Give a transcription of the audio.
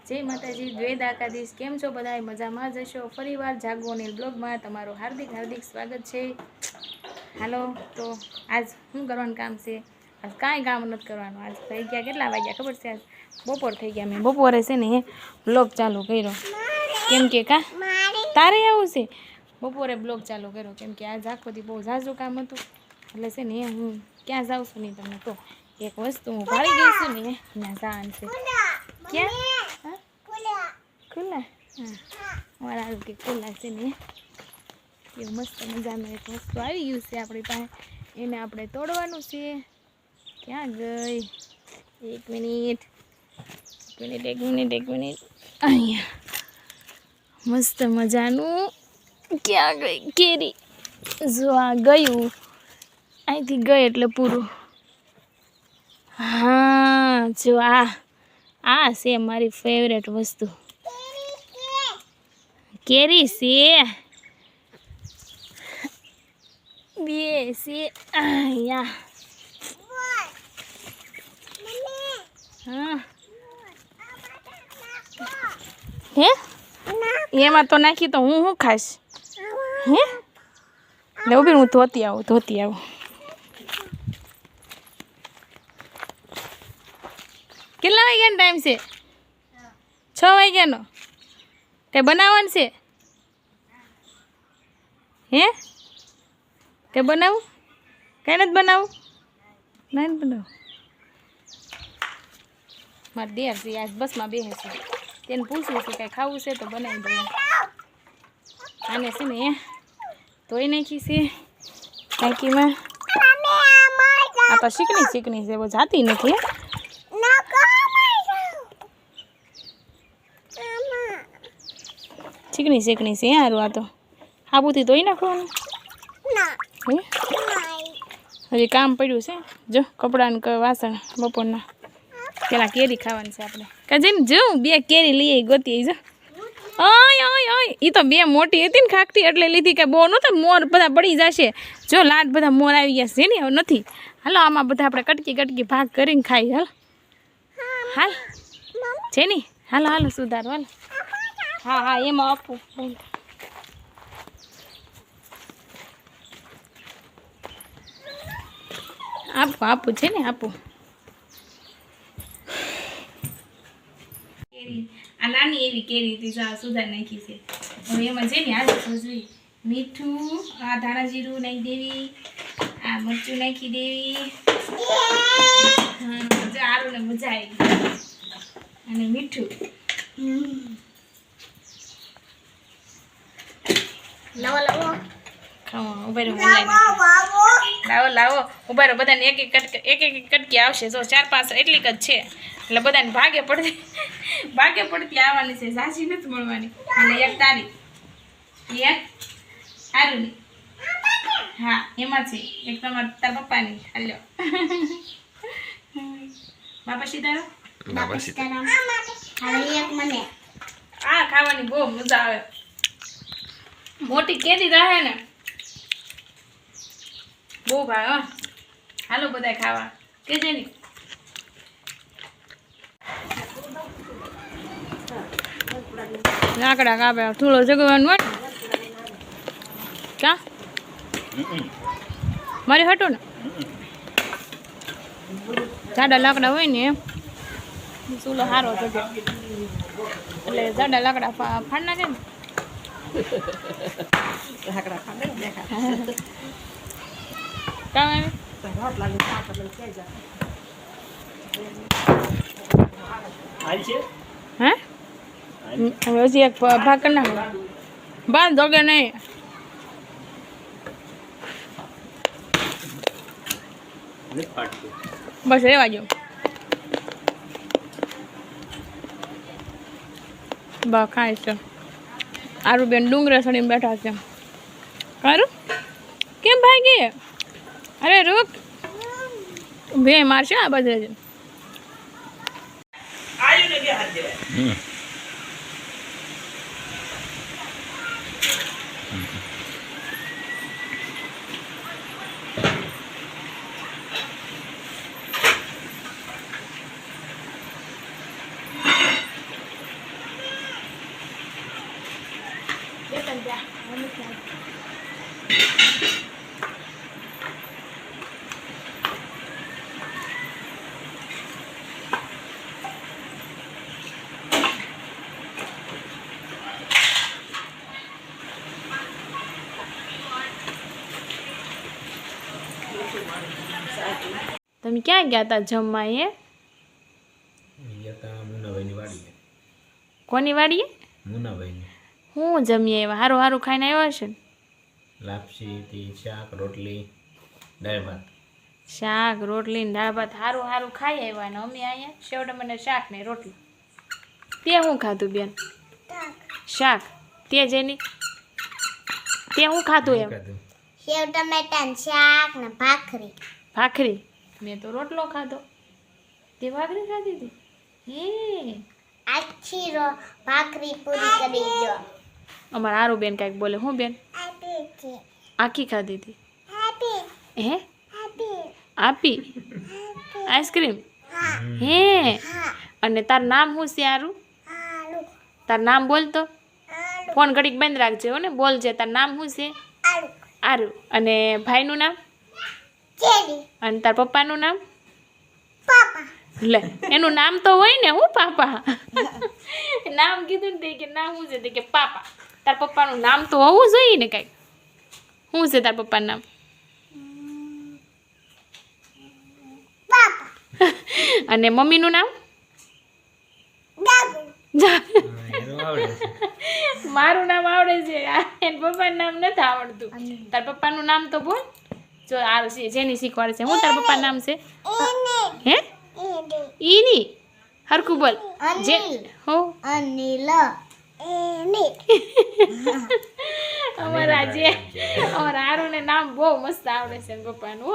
જય માતાજી, જય દ્વારકાધીશ। કેમ છો બધા? મજામાં જ હશો। ફરીવાર જાગો અનિલ બ્લોગમાં તમારું હાર્દિક સ્વાગત છે। હાલો, તો આજ શું કરવાનું કામ છે? આજ કાંઈ કામ નથી કરવાનું। આજ થઈ ગયા કેટલા વાગ્યા ખબર છે? આજ બપોર થઈ ગયા। મેં બપોરે છે ને બ્લોગ ચાલુ કર્યો, કેમ કે તારે આવું છે? બપોરે બ્લોગ ચાલુ કર્યો કેમ કે આજ આખો દી બહુ ઝાઝું કામ હતું। એટલે છે ને હું ક્યાં જાઉં છું નહીં તમને તો એક વસ્તુ હું ભાળી ગઈ છું ને ત્યાં જવાનું છે। ક્યાં? ખુલ્લા? હા, મારા કે ખુલ્લા છે ને એ મસ્ત મજાનું એક વસ્તુ આવી ગયું છે આપણી પાસે, એને આપણે તોડવાનું છે। ક્યાં ગઈ? એક મિનિટ અહીંયા મસ્ત મજાનું ક્યાં ગઈ કેરી? જો આ ગયું, અહીંથી ગઈ એટલે પૂરું। હા, જો આ છે મારી ફેવરેટ વસ્તુ, કેરી છે। બે છે અહીંયા। હા, હે એમાં તો નાખી તો હું શું ખાઈશ? હે એટલે ઉભી હું ધોતી આવું। કેટલા વાગ્યાનો ટાઈમ છે? 6 વાગ્યાનો। તે બનાવવાનું છે? હે તે બનાવું? કઈ નથી બનાવું? નહીં બનાવું। મારે દેર છે આજ બસમાં બેસે છે, તેને પૂછવું છે કંઈ ખાવું છે તો બનાવી દઉં। આને છે ને ધોઈ નાખી છે ટાંકીમાં। આ તો શીકણી છે, બહુ જાતી નથી। શીકણી છે સારું। આ તો સાબુથી ધોઈ નાખવાનું। હજી કામ પડ્યું છે, જો કપડાં ને વાસણ બપોરના। પેલા કેરી ખાવાની છે આપણે। કજીને જો 2 કેરી લઈ આવી ગોતી જો। ઓય એ તો 2 મોટી હતી ને ખાકતી એટલે લીધી, કે બહુ નહોતા મોર બધા પડી જશે। જો લાટ બધા મોર આવી ગયા છે ને હવે નથી। હાલો આમાં બધા આપણે કટકી ભાગ કરીને ખાઈ। હાલ છે ને હાલો સુધારો હાલ। હા એમાં આપું છે ને આપું। કેરી આ નાની એવી કેરી હતી, સુધાર નાખી છે। હવે એમાં છે ને આજે જોઈ મીઠું, આ ધાણા જીરું નાખી દેવી, આ મરચું નાખી દેવી। હા આરુને મજા આવી, અને મીઠું લાવો લાવો ઉભા રહો। બધાને એક એક કટકી આવશે। જો 4-5 એટલીક જ છે એટલે બધાને ભાગે પડતી આવવાની છે, ઝાંસી નથી મળવાની। અને એક તારી, એક આરુની, હા એમાં છે એક તમારા તાર પપ્પાની। હાલો બાપા સીતારામ। આ ખાવાની બહુ મજા આવે। મોટી કેરી રહે ને બહુ ભાવે। હાલો બધા ખાવા કે છે ને લાકડા કાપે થોડો જગવાનું હોય ક્યાં મારી હટું ને જાડા લાકડા હોય ને ચૂલો સારો જગે એટલે જાડા લાકડા ફાડ નાખે ને હજી એક ભાગ કરી નાખો, બાંધ દોગે નહીં। બસ રેવા જો બા ખાય છે। આરુબેન ડુંગરા સડીને બેઠા છે। કારું કેમ ભાગી? અરે રૂક બે મારશે આ બધે। તમે ક્યાં ગયા હતા જમવા? એ મુનાભાઈની વાડીએ. કોની વાડીએ? મુનાભાઈની. હું જમીએ એવા હારું હારું ખાઈને આવ્યા હશે ને? લાપસી થી શાક રોટલી દાળ ભાત. શાક રોટલી ને દાળ ભાત હારું હારું ખાઈ આવ્યા ને અમે અહીંયા સેવ ટમેટાનું શાક ને રોટલી. તે શું ખાધું બેન? શાક. તે જેની તે શું ખાધું? એમ સેવ ટમેટાનું શાક ને ભાખરી. ભાખરી. મેં તો રોટલો ખાધો. તે ભાખરી ખાધી હતી? હે આખી ભાખરી પૂરી કરી દો. અમારા હારું બેન કાંઈક બોલે. હું બેન? આપી છે. આખી ખાધી હતી? આપી. હે આપી. આપી? આઈસ્ક્રીમ? હા. હે હા. અને તાર નામ શું છે? હારું આલુ. તાર નામ બોલ તો. આલુ. ફોન ઘડીક બંધ રાખજે હો ને. બોલજે તાર નામ શું છે? આલુ. આરું. અને ભાઈનું નામ? ચેરી. અને તાર પપ્પાનું નામ? પાપા. લે એનું નામ તો હોય ને. હું પાપા? નામ કીધું ને કે નામ શું છે? તે કે પાપા. તાર પપ્પાનું નામ તો હોવું જોઈએ ને કાંઈક. શું છે તાર પપ્પાનું નામ? પાપા. અને મમ્મીનું નામ? દાબુ. એનું આવડે છે. મારું નામ આવડે છે. એને પપ્પાનું નામ નથી આવડતું. તાર પપ્પાનું નામ તો બોલ. જો આ જેની શીખવાડે છે. હું તાર પપ્પાનું નામ છે? એને. હે એને. ઈની હરખું બોલ. જે અનિલ. હો અનિલ. એને. અમારા હારુને નામ બહુ મસ્ત આવડે છે એના પપ્પાનું. હો